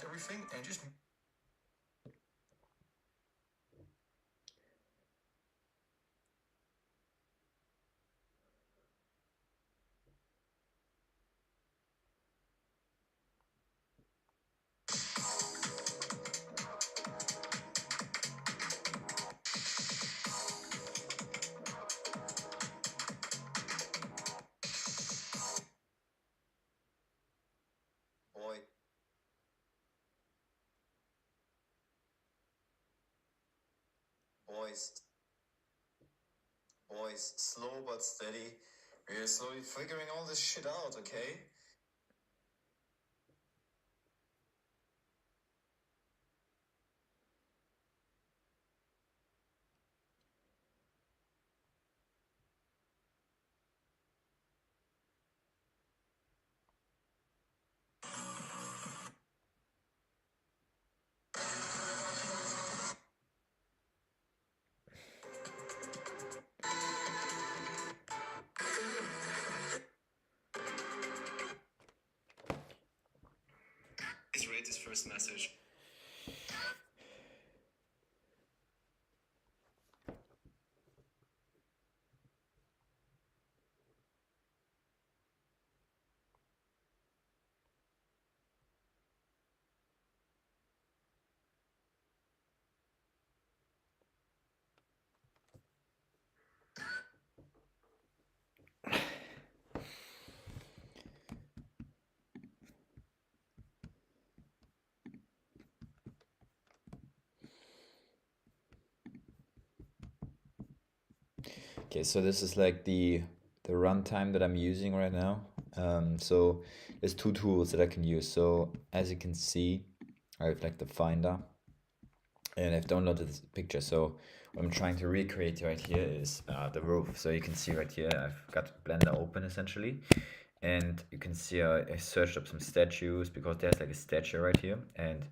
everything and just boy, boys, boys, slow but steady. We're slowly figuring all this shit out, okay? Please rate this first message. Okay, so this is like the runtime that I'm using right now. So there's two tools that I can use. So as you can see, I have like the Finder, and I've downloaded this picture. So what I'm trying to recreate right here is the roof. So you can see right here, I've got Blender open essentially, and you can see I searched up some statues because there's like a statue right here, and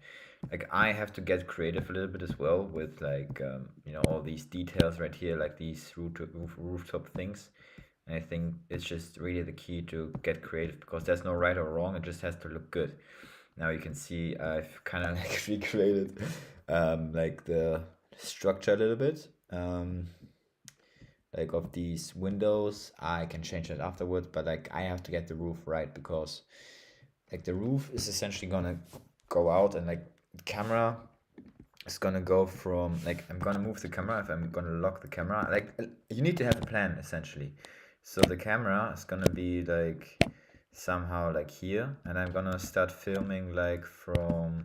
like I have to get creative a little bit as well with like you know, all these details right here, like these rooftop things. And I think it's just really the key to get creative because there's no right or wrong. It just has to look good. Now you can see I've kind of like recreated like the structure a little bit. Like of these windows, I can change that afterwards, but like I have to get the roof right because like the roof is essentially gonna go out, and like the camera is gonna go from, like, I'm gonna move the camera if I'm gonna lock the camera. Like you need to have a plan essentially. So the camera is gonna be like somehow like here, and I'm gonna start filming like from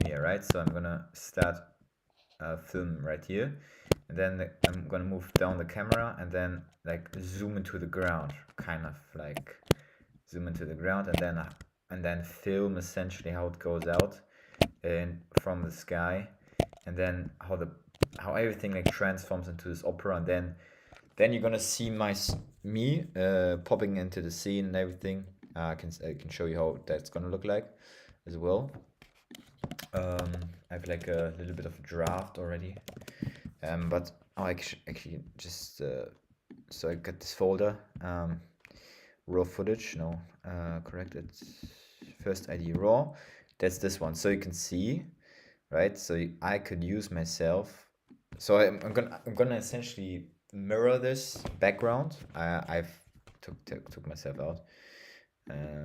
here, right? So I'm gonna start film right here, and then I'm gonna move down the camera and then like zoom into the ground, kind of like zoom into the ground, and then film essentially how it goes out and from the sky, and then how everything like transforms into this opera, and then you're gonna see me popping into the scene and everything. I can show you how that's gonna look like as well. I have like a little bit of a draft already, but actually just so I got this folder, raw footage. No, correct. It's first ID raw. That's this one. So you can see, right? So I could use myself. So I'm gonna essentially mirror this background. I've took myself out. Yeah,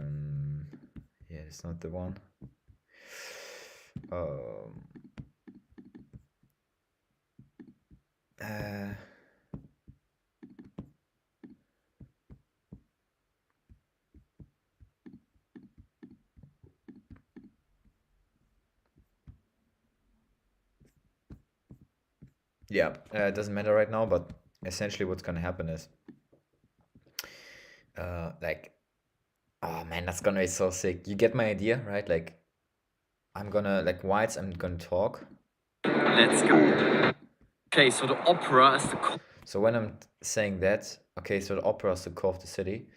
it's not the one. Uh, yeah, it doesn't matter right now, but essentially what's gonna happen is, like, oh man, that's gonna be so sick. You get my idea, right? Like, I'm gonna, like, whites, I'm gonna talk. Let's go. Okay, so the opera is the So when I'm saying that, okay, so the opera is the core of the city,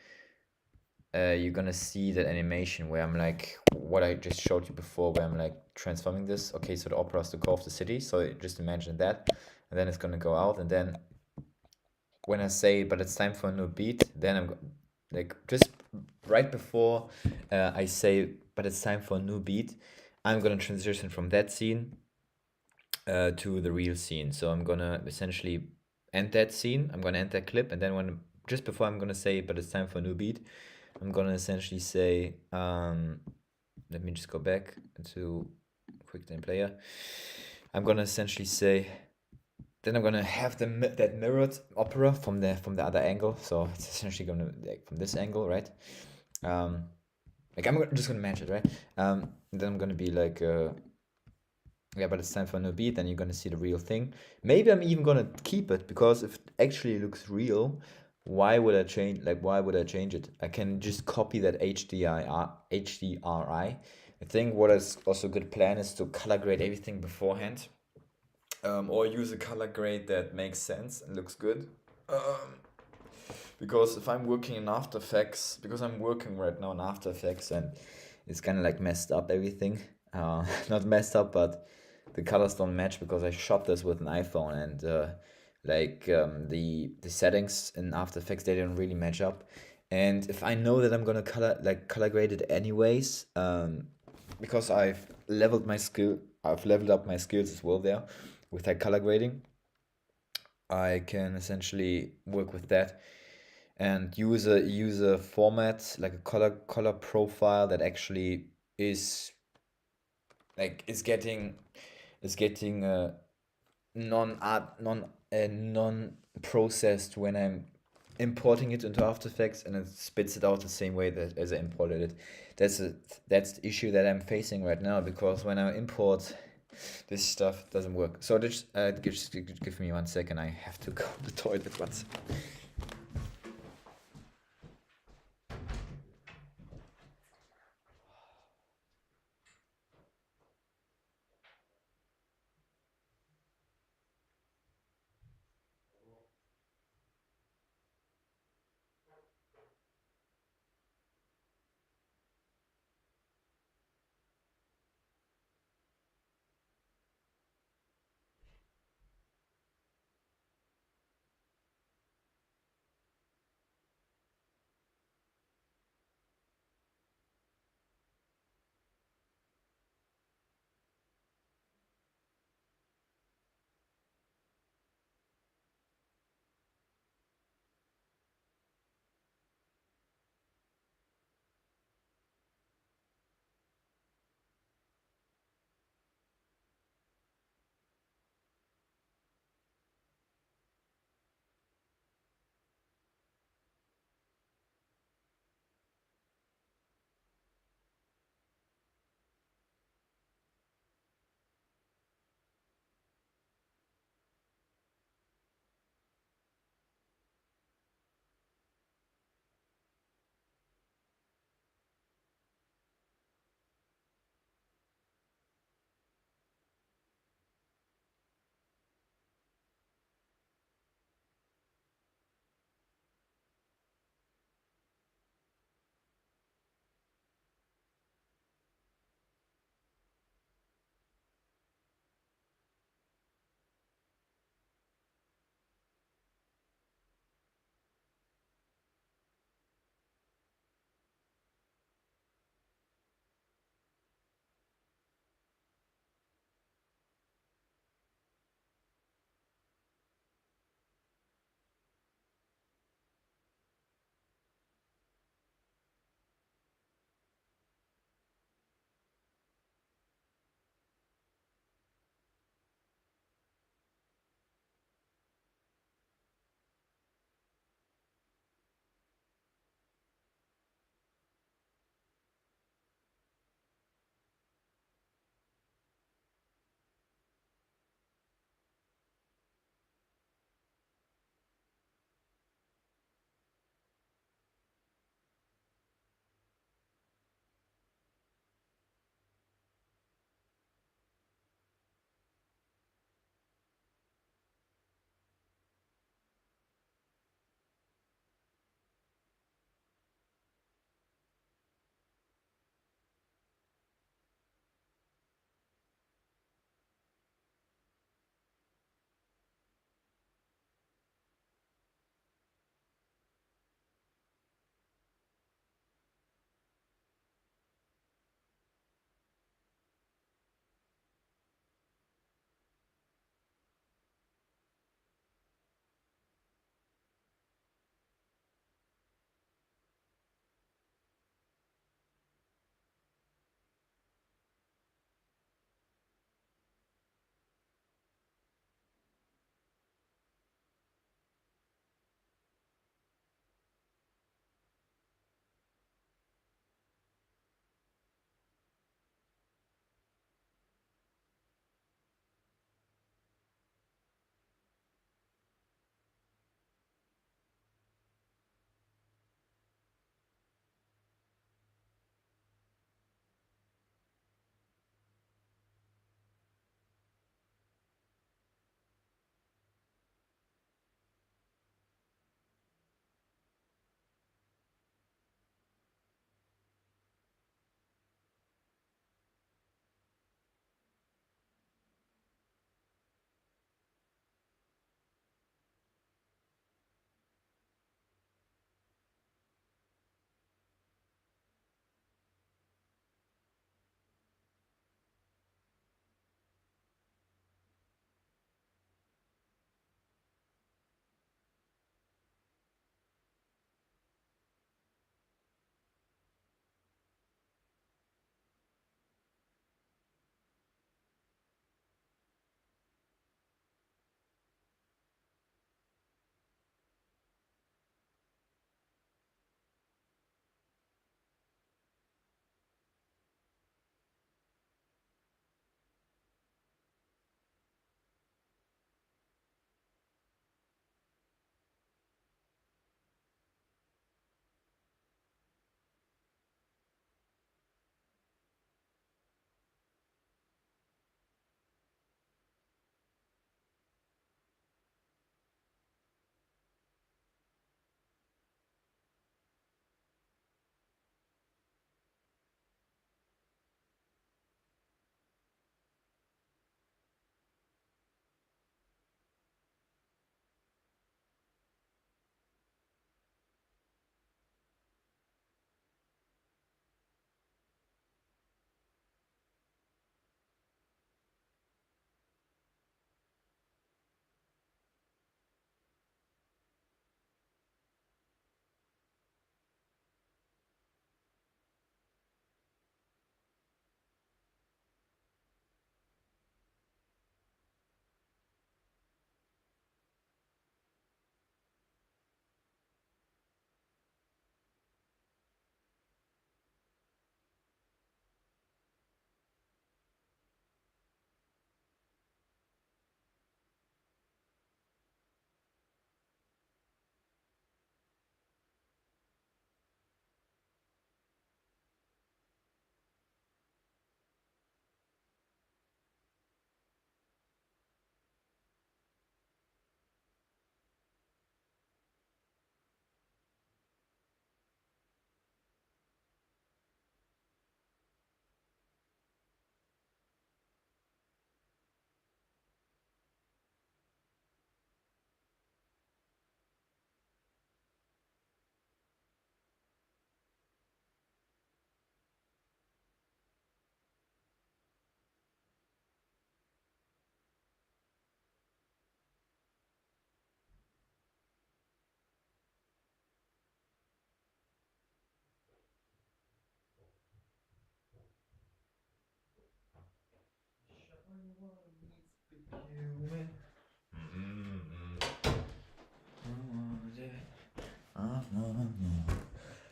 you're gonna see that animation where I'm like, what I just showed you before, where I'm like transforming this. Okay, so the opera is the core of the city, so just imagine that, and then it's gonna go out, and then when I say, but it's time for a new beat, then like just right before I say, but it's time for a new beat, I'm gonna transition from that scene to the real scene. So I'm gonna essentially end that scene. I'm gonna end that clip, and then when just before I'm gonna say, but it's time for a new beat. I'm gonna essentially say, let me just go back to QuickTime Player. I'm gonna essentially say, then I'm gonna have that mirrored opera from the other angle. So it's essentially gonna like from this angle, right? Like just gonna match it, right? Then I'm gonna be like, yeah, but it's time for a new beat. Then you're gonna see the real thing. Maybe I'm even gonna keep it because if it actually looks real, why would I change? Like, why would I change it? I can just copy that HDRI. I think what is also a good plan is to color grade everything beforehand, or use a color grade that makes sense and looks good. Because if I'm working in After Effects, because I'm working right now in After Effects and it's kind of like messed up everything. Not messed up, but the colors don't match because I shot this with an iPhone and the settings in After Effects they don't really match up. And if I know that I'm gonna color grade it anyways, because I've leveled up my skills as well there with that color grading. I can essentially work with that and use a format like a color profile that actually is like is getting non processed when I'm importing it into After Effects, and it spits it out the same way that as I imported it. That's the issue that I'm facing right now, because when I import this stuff, it doesn't work. So just give me 1 second. I have to go to the toilet once.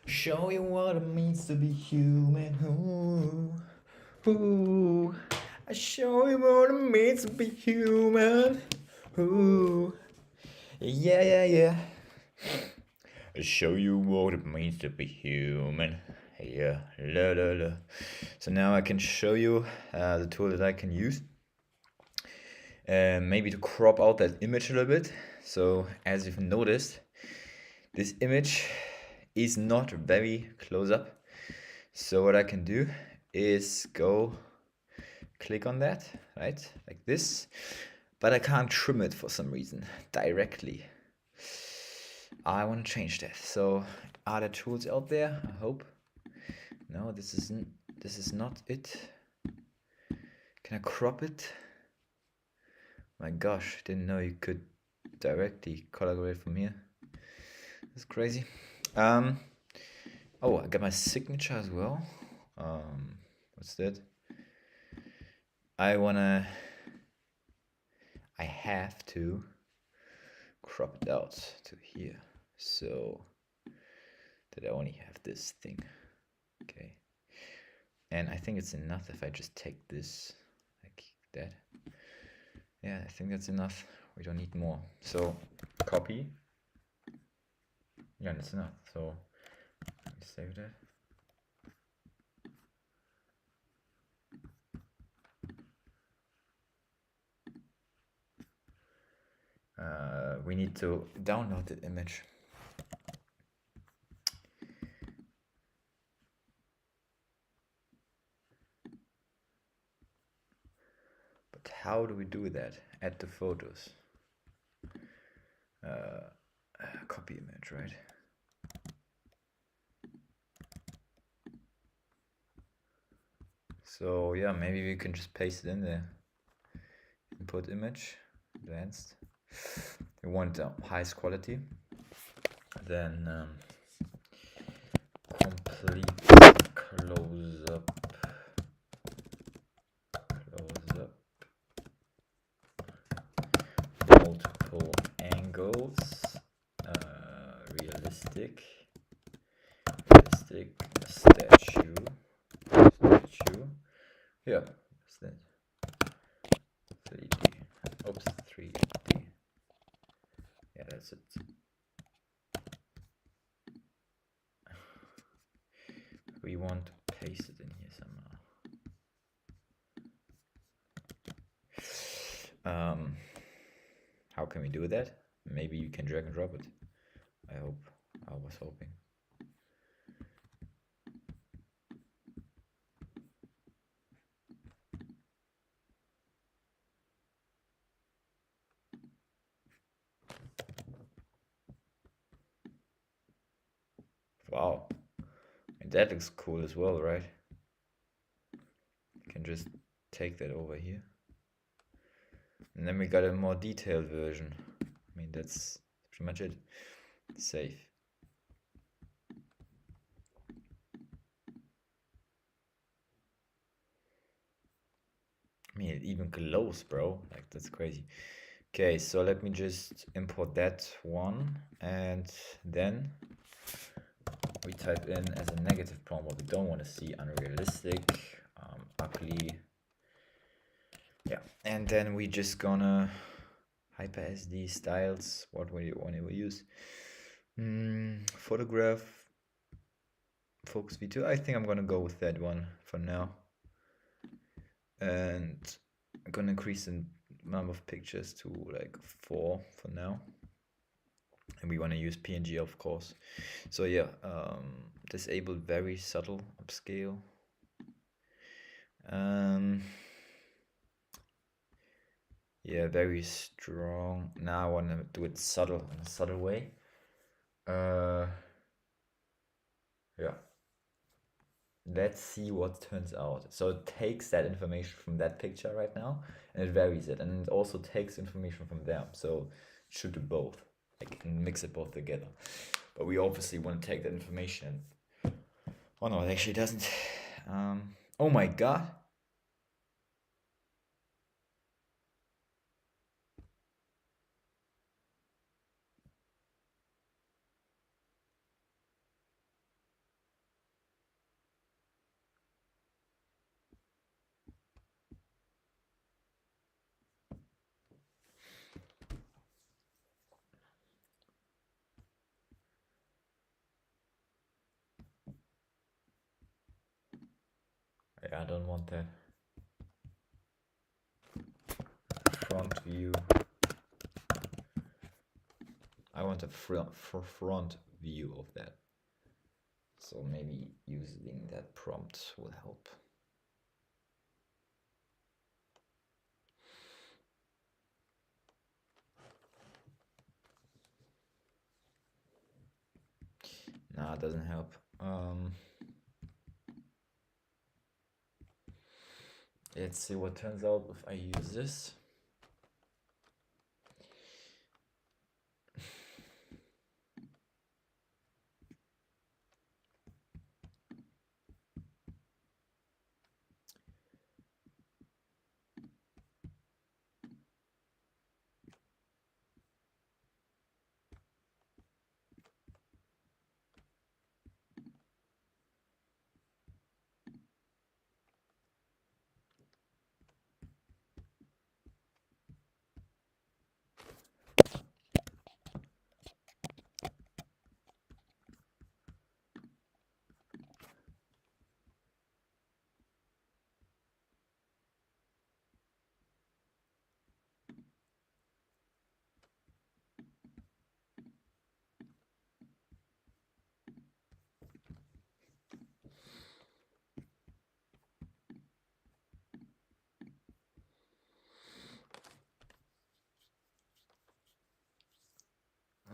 Show you what it means to be human. Ooh, ooh. I show you what it means to be human. Ooh, yeah, yeah, yeah. I show you what it means to be human. Yeah, la la la. So now I can show you the tool that I can use. Maybe to crop out that image a little bit. So as you've noticed, this image is not very close up. So what I can do is go click on that, right? Like this. But I can't trim it for some reason directly. I want to change that. So are there tools out there? I hope. No, this is not it. Can I crop it? My gosh, didn't know you could directly color grade from here. That's crazy. Oh, I got my signature as well. What's that? I have to crop it out to here, so that I only have this thing. Okay, and I think it's enough if I just take this like that. Yeah, I think that's enough. We don't need more. So copy. Yeah, that's enough. So let me save that. We need to download the image. But how do we do that? Add the photos. Copy image, right? So yeah, maybe we can just paste it in there. Input image, advanced. We want highest quality. Then complete close up. Multiple angles. Realistic. Statue. Yeah, what's that? 3D. Oops, 3D. Yeah, that's it. We want to paste it in here somehow. How can we do that? Maybe you can drag and drop it. I hope. I was hoping. Wow, and that looks cool as well, right? You can just take that over here. And then we got a more detailed version. I mean, that's pretty much it. Save. I mean, it even glows, bro. Like, that's crazy. Okay, so let me just import that one, and then we type in as a negative prompt what we don't want to see: unrealistic, ugly. Yeah, and then we just gonna Hyper SD styles. What will you want to use? Photograph, Focus V2. I think I'm gonna go with that one for now, and I'm gonna increase the number of pictures to like 4 for now. And we want to use PNG, of course. So yeah, disable very subtle upscale. Yeah, very strong. Now I want to do it subtle, in a subtle way. Yeah. Let's see what turns out. So it takes that information from that picture right now, and it varies it, and it also takes information from them. So it should do both. I can mix it both together. But we obviously want to take that information. Oh no, it actually doesn't. Oh my god. Yeah, I don't want that. Front view. I want a front view of that. So maybe using that prompt will help. Nah, it doesn't help. Let's see what turns out if I use this.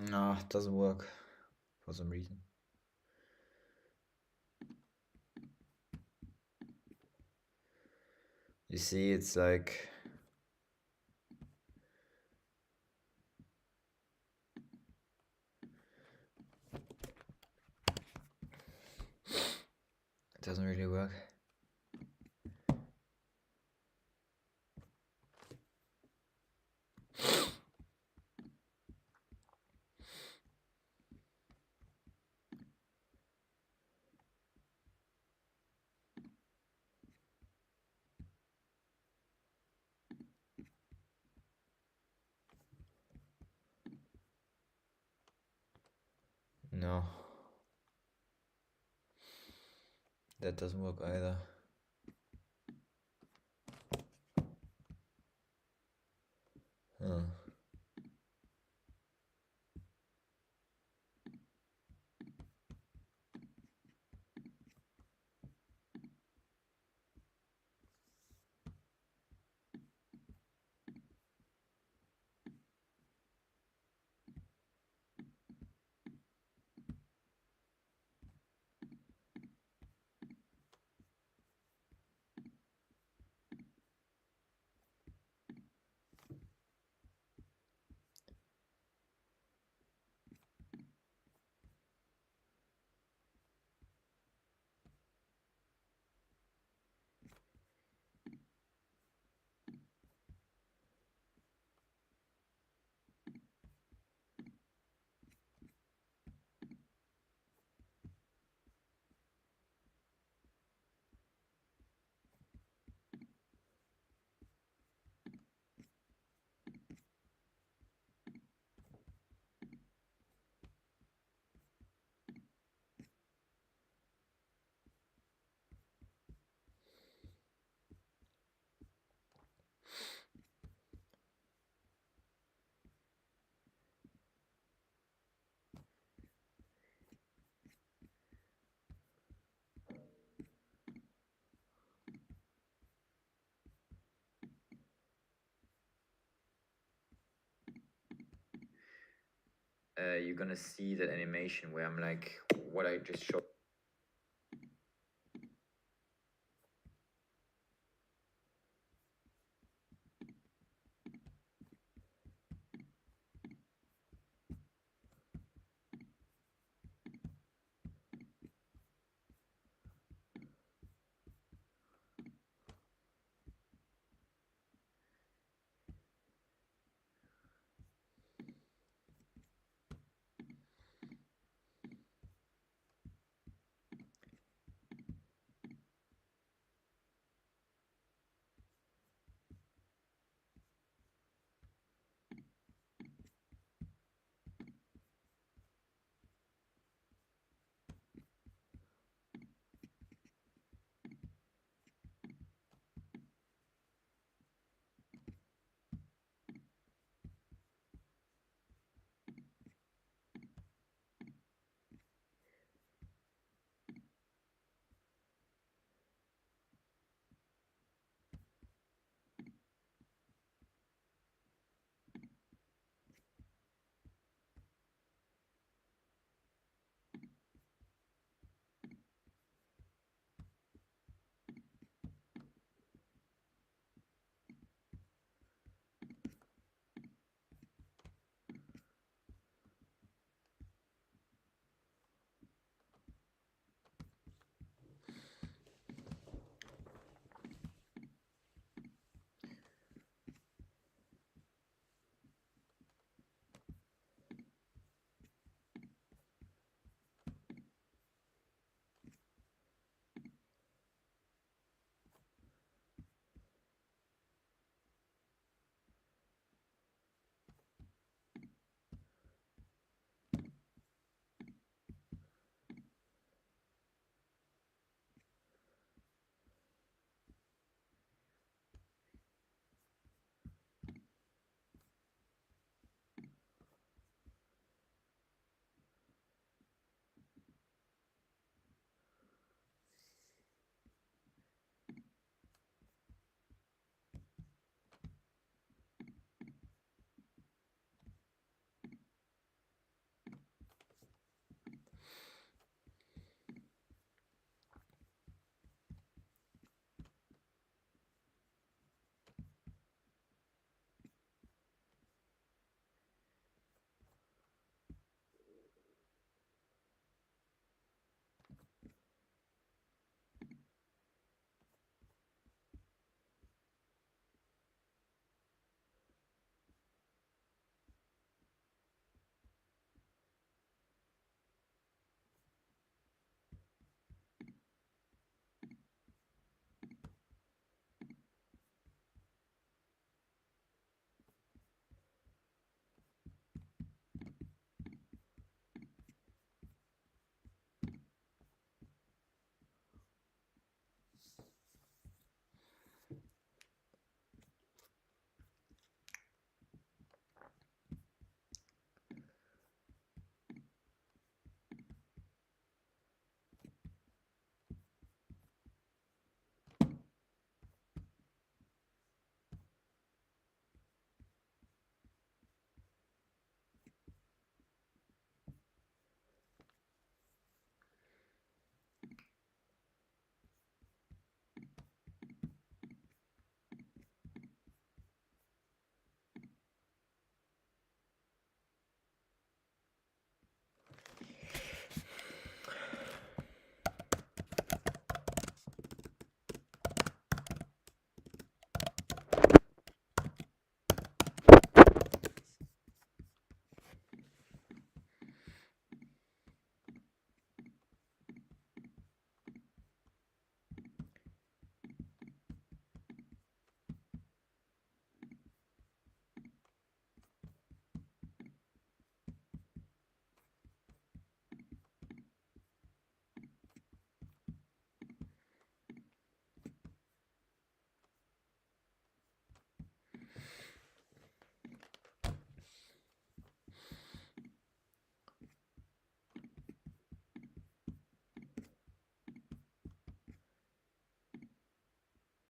No, it doesn't work for some reason. You see, it's like it doesn't really work. No. That doesn't work either. Huh. You're gonna see that animation where I'm like, what I just showed.